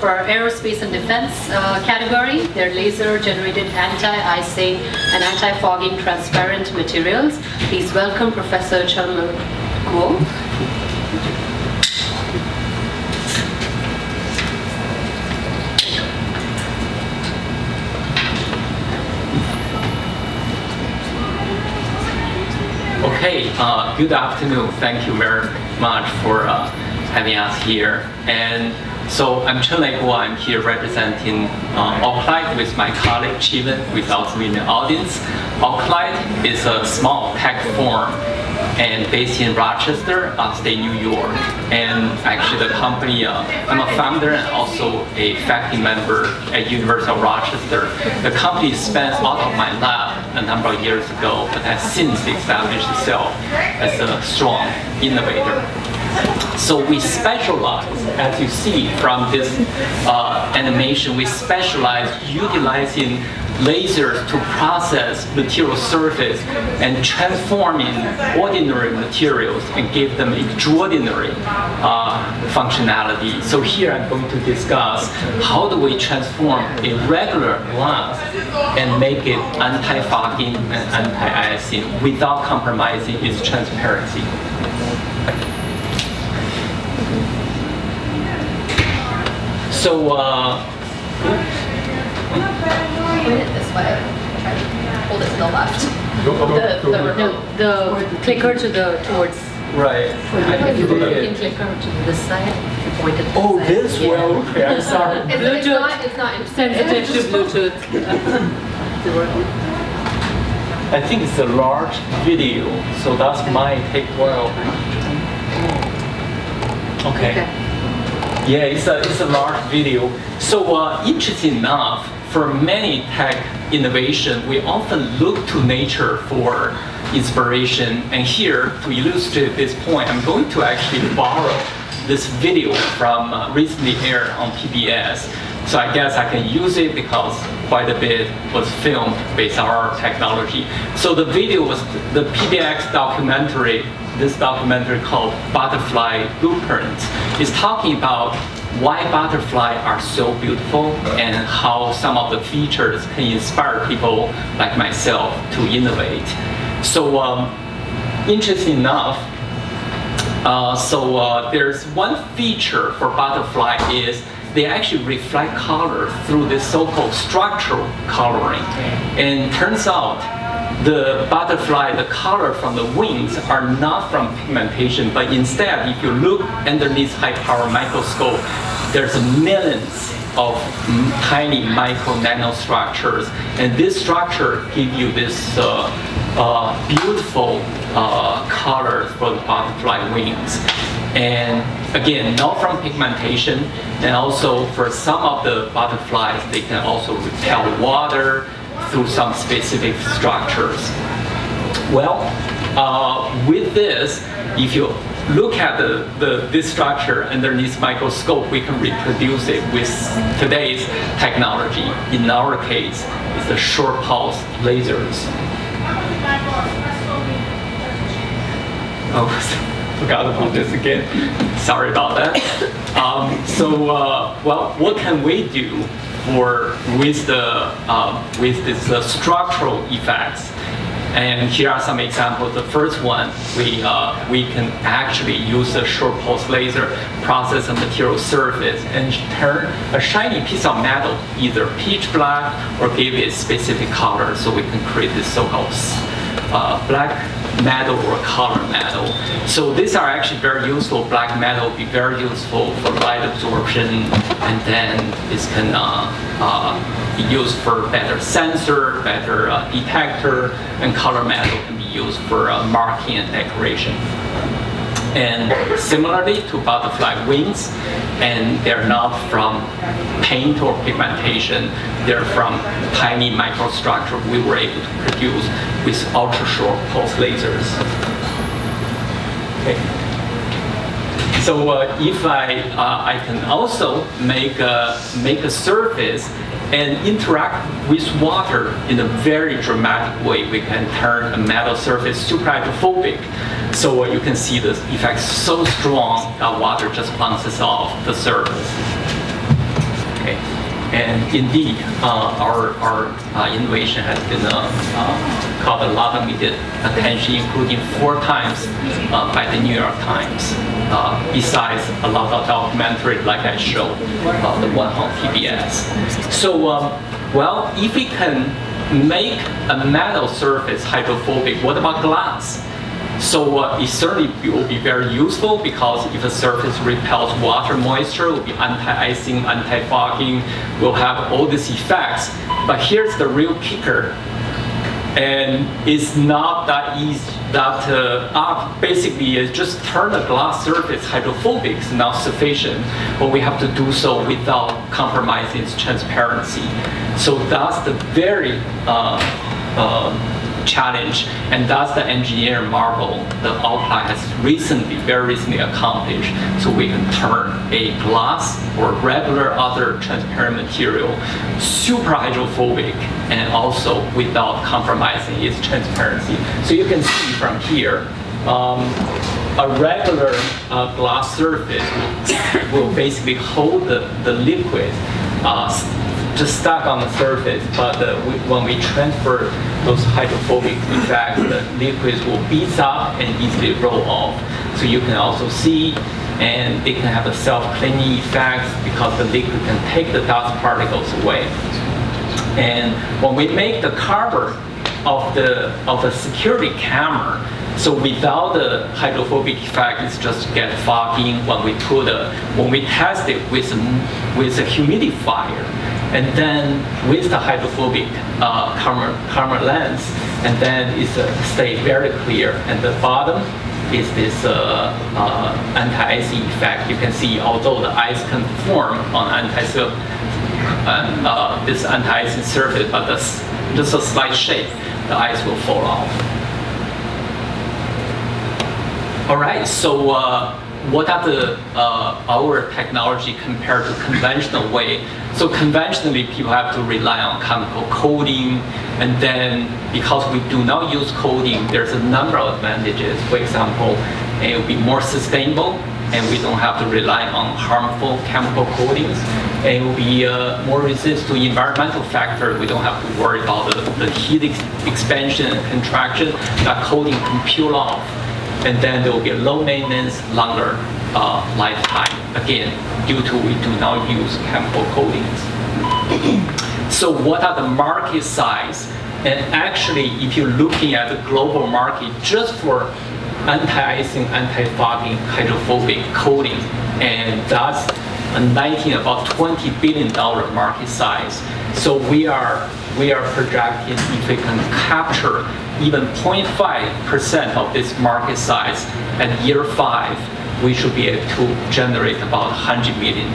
for our aerospace and defense category. They're laser-generated anti-icing and anti-fogging transparent materials. Please welcome Professor Chandler Guo. Okay, good afternoon. Thank you very much for having us here. And so I'm Chandler Guo. I'm here representing AlchLight with my colleague Chiven, who is also in the audience. AlchLight is a small tech firm and based in Rochester, upstate New York. And actually the company, I'm a founder and also a faculty member at University of Rochester. The company spent out of my lab a number of years ago, but has since established itself as a strong innovator. So we specialize, as you see from this animation, we specialize utilizing lasers to process material surface and transforming ordinary materials and give them extraordinary functionality. So here I'm going to discuss how do we transform a regular glass and make it anti-fogging and anti-icing without compromising its transparency. So, Point it this way. Try to hold it to the left. The clicker towards. right. You can clicker to this side. Point it. Oh, this way. Okay, I'm sorry. It's not sensitive to Bluetooth. I think it's a large video, so that might take a while. Okay. Yeah, it's a large video. So interesting enough, for many tech innovation, we often look to nature for inspiration. And here, to illustrate this point, I'm going to actually borrow this video from recently aired on PBS. So I guess I can use it because quite a bit was filmed based on our technology. So the video was the PBS documentary, this documentary called Butterfly Blueprint. It's talking about why butterflies are so beautiful and how some of the features can inspire people like myself to innovate. So interesting enough, there's one feature for butterfly is they actually reflect color through this so-called structural coloring. And turns out the butterfly, the color from the wings are not from pigmentation, but instead, if you look underneath high-power microscope, there's millions of tiny micro nanostructures, and this structure give you this beautiful color for the butterfly wings. And again, not from pigmentation, and also for some of the butterflies, they can also repel water through some specific structures. Well, with this, if you look at this structure underneath microscope, we can reproduce it with today's technology. In our case, it's the short pulse lasers. Oh, forgot about this again. Sorry about that. Well, what can we do with this structural effects? And here are some examples. The first one, we can actually use a short pulse laser, process a material surface, and turn a shiny piece of metal, either pitch black or give it specific color, so we can create this so-called black metal or color metal. So these are actually very useful. Black metal will be very useful for light absorption, and then this can be used for better sensor, better detector, and color metal can be used for marking and decoration. And similarly to butterfly wings, and they're not from paint or pigmentation, they're from tiny microstructure we were able to produce with ultra-short pulse lasers. Okay. So if I can also make a surface and interact with water in a very dramatic way, we can turn a metal surface superhydrophobic. So you can see the effect so strong that water just bounces off the surface. And indeed, our innovation has been caught a lot of media attention, including 4 times by the New York Times. Besides a lot of documentary, like I showed, the one on PBS. So, well, if we can make a metal surface hydrophobic, what about glass? So it certainly will be very useful, because if a surface repels water, moisture, it will be anti-icing, anti-fogging, will have all these effects. But here's the real kicker. And it's not that easy, basically just turn a glass surface hydrophobic is not sufficient, but we have to do so without compromising its transparency. So that's the very challenge, and that's the engineering marvel that AlchLight has very recently accomplished. So we can turn a glass or regular other transparent material super hydrophobic, and also without compromising its transparency. So you can see from here, a regular glass surface will basically hold the liquid just stuck on the surface, but when we transfer those hydrophobic effects, the liquids will beat up and easily roll off. So you can also see, and they can have a self-cleaning effect because the liquid can take the dust particles away. And when we make the cover of the security camera, so without the hydrophobic effect, it's just get fogging when we test it with a humidifier, and then with the hydrophobic camera lens, and then it's stay very clear. And the bottom is this anti-icing effect. You can see, although the ice can form on this anti-icing surface, but just a slight shake, the ice will fall off. All right, so what are our technology compared to conventional way? So conventionally, people have to rely on chemical coating, and then because we do not use coating, there's a number of advantages. For example, it will be more sustainable, and we don't have to rely on harmful chemical coatings. And it will be more resistant to environmental factors. We don't have to worry about the heat expansion and contraction that coating can peel off. And then there will be a low maintenance, longer lifetime. Again, due to we do not use chemical coatings. So what are the market size? And actually, if you're looking at the global market just for anti-icing, anti-fogging, hydrophobic coating, and that's about $20 billion market size. So we are projecting, if we can capture even 0.5% of this market size at year 5, we should be able to generate about $100 million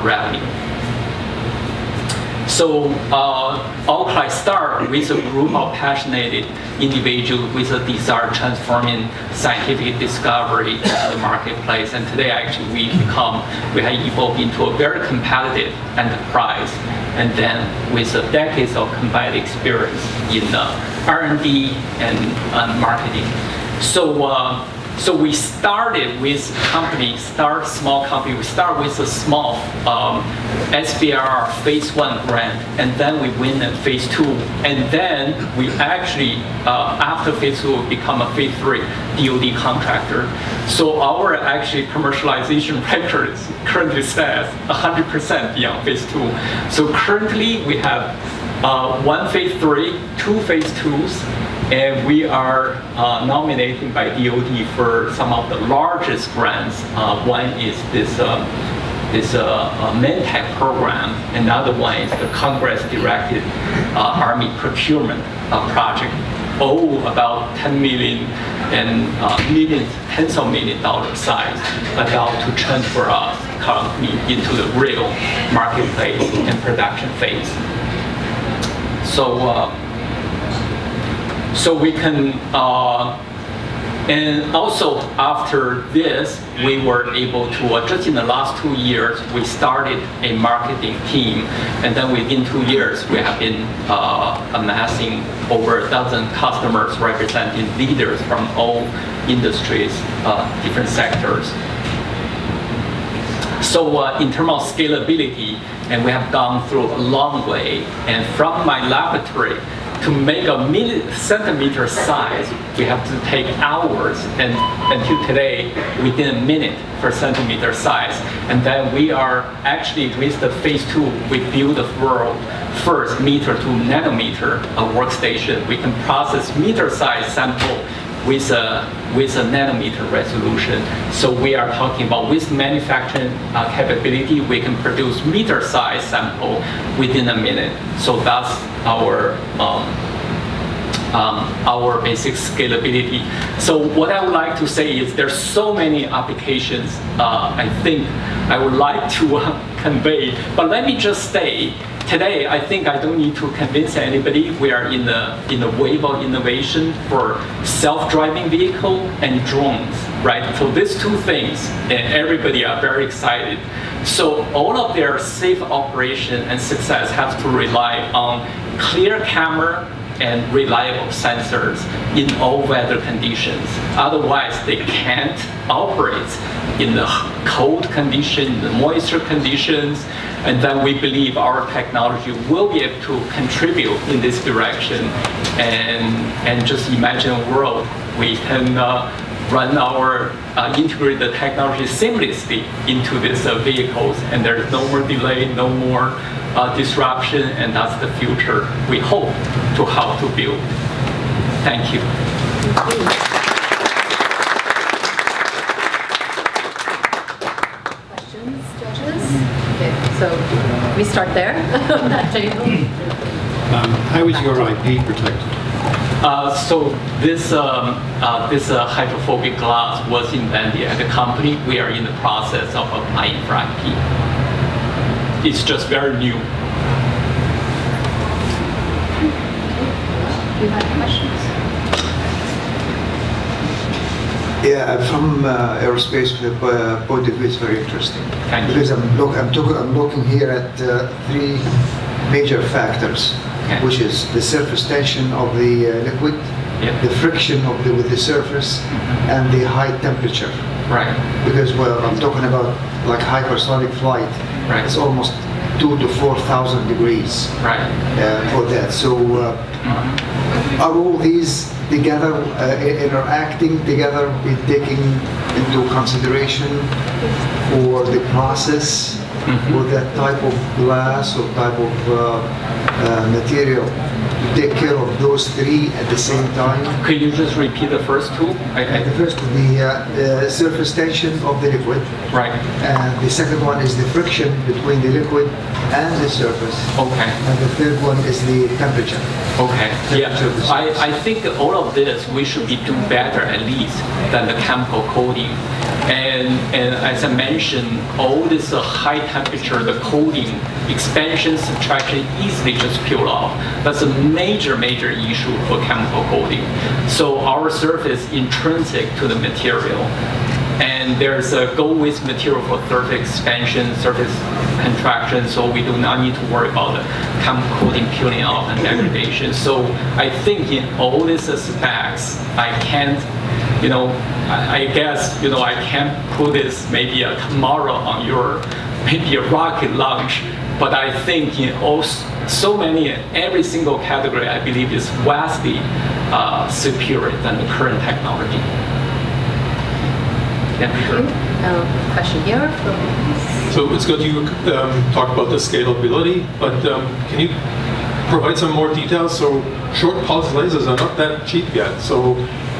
revenue. So AlchLight started with a group of passionate individuals with a desire transforming scientific discovery into the marketplace. And today, actually, we have evolved into a very competitive enterprise. And then with decades of combined experience in R&D and marketing. So we started with small company. We start with a small SBIR phase 1 grant, and then we win at phase 2, and then we actually after phase 2 we become a phase 3 DoD contractor. So our actually commercialization record currently stands 100% beyond phase 2. So currently we have 1 phase 3, 2 phase 2s. And we are nominating by DoD for some of the largest grants. One is this MenTech program. Another one is the Congress-directed Army procurement project. All about $10 million and tens of million dollar size, about to transfer us currently into the real marketplace and production phase. So we can, and also after this, we were able to, just in the last 2 years, we started a marketing team, and then within 2 years, we have been amassing over a dozen customers representing leaders from all industries, different sectors. So in terms of scalability, and we have gone through a long way, and from my laboratory to make a centimeter size, we have to take hours, and until today, within a minute per centimeter size. And then we are actually, with the phase 2, we build the world first meter to nanometer workstation. We can process meter size sample with a nanometer resolution. So we are talking about with manufacturing capability, we can produce meter size sample within a minute. So that's our basic scalability. So what I would like to say is there's so many applications I think I would like to convey, but let me just say, today, I think I don't need to convince anybody. We are in the wave of innovation for self-driving vehicle and drones, right? So these two things, and everybody are very excited. So all of their safe operation and success have to rely on clear camera and reliable sensors in all weather conditions. Otherwise, they can't operate in the cold condition, the moisture conditions, and then we believe our technology will be able to contribute in this direction. And just imagine a world we can run our integrated technology seamlessly into these vehicles, and there's no more delay, no more disruption, and that's the future we hope to help to build. Thank you. Thank you. Questions, judges? Okay, so we start there on that table. How is your IP protected? So this hydrophobic glass was invented at the company. We are in the process of applying for IP. It's just very new. You have questions? Yeah, from aerospace point of view, it's very interesting. Thank you. Because I'm looking here at 3 major factors, Okay. which is the surface tension of the liquid, Yep. the friction with the surface, and the high temperature. Right. Because I'm talking about like hypersonic flight. Right. It's almost 2,000 to 4,000 degrees Right. for that. So are all these together interacting together, be taken into consideration for the process for that type of glass or type of material to take care of those 3 at the same time? Could you just repeat the first two? The first, the surface tension of the liquid, Right. and the second one is the friction between the liquid and the surface, Okay. and the third one is the temperature. Okay. Yeah. Temperature of the surface. I think all of this we should be doing better at least than the chemical coating. And as I mentioned, all this high temperature, the coating, expansion, subtraction easily just peel off. That's a major issue for chemical coating. So our surface intrinsic to the material. And there's a go with material for surface expansion, surface contraction, so we do not need to worry about the chemical coating peeling off and degradation. So I think in all these aspects, I can't, I guess, I can't put this maybe tomorrow on your, maybe a rocket launch, but I think in all, so many, every single category, I believe is vastly superior than the current technology. Yeah, sure. Question here from. So it's good you talk about the scalability, but can you provide some more details? So short pulse lasers are not that cheap yet. So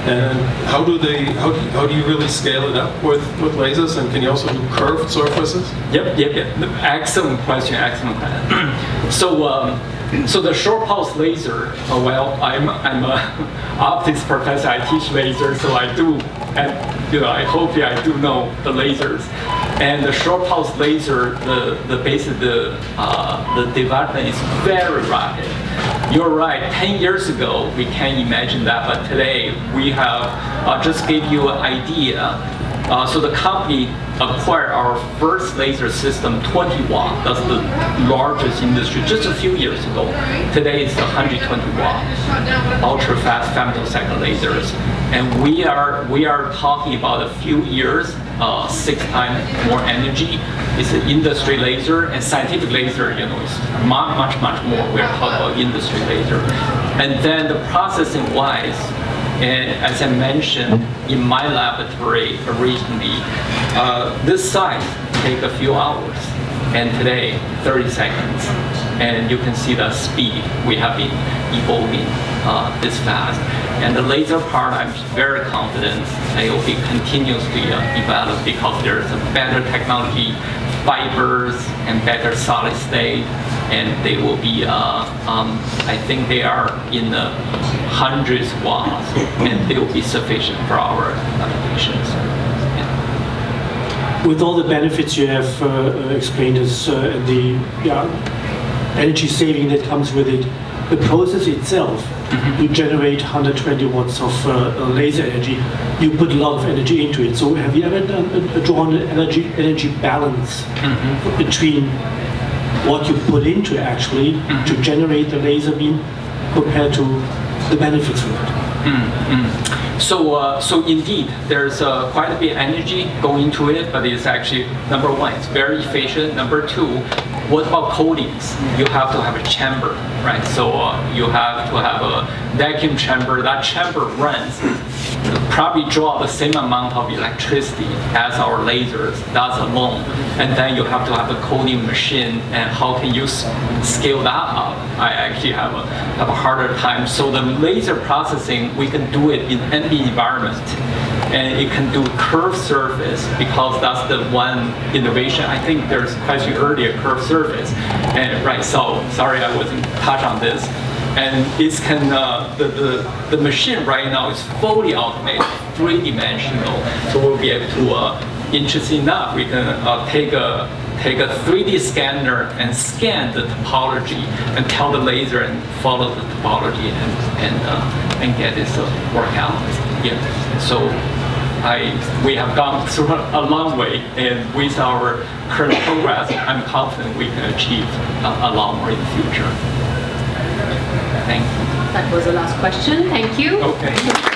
and how do you really scale it up with lasers? And can you also do curved surfaces? Yep. Excellent question. So the short pulse laser, well, I'm a optics professor. I teach lasers, so I do, and I hope I do know the lasers. And the short pulse laser, the development is very rapid. You're right. 10 years ago, we can't imagine that, but today we have just gave you an idea. So the company acquired our first laser system, 20 watt. That's the largest industry just a few years ago. Today it's 120 watt, ultra fast femtosecond lasers. And we are talking about a few years 6 times more energy. It's an industry laser, and scientific laser, you know, is much more. We're talking about industry laser. And then the processing wise, and as I mentioned in my laboratory originally, this size take a few hours, and today 30 seconds. And you can see the speed we have been evolving this fast. And the laser part, I'm very confident it will be continuously developed because there's a better technology, fibers, and better solid state. And they will be, I think they are in the hundreds watts, and they will be sufficient for our applications. With all the benefits you have explained us, and the energy saving that comes with it, the process itself, you generate 120 watts of laser energy, you put a lot of energy into it. So have you ever drawn an energy balance between what you put into actually to generate the laser beam compared to the benefits from it? So indeed, there's quite a bit of energy going into it, but it's actually, number one, it's very efficient. Number two, what about coatings? You have to have a chamber, right? So you have to have a vacuum chamber. That chamber runs, probably draw the same amount of electricity as our lasers, that's alone. And then you have to have a coating machine, and how can you scale that up? I actually have a harder time. So the laser processing, we can do it in any environment. And it can do curved surface because that's the one innovation. I think there's question earlier, curved surface. And right, so sorry I wasn't touch on this. And it can the machine right now is fully automated, 3-dimensional. So we'll be able to, interesting enough, we can take a 3D scanner and scan the topology and tell the laser and follow the topology and get this work out. Yeah. So we have gone through a long way, and with our current progress, I'm confident we can achieve a lot more in the future. Thank you. That was the last question. Thank you. Okay.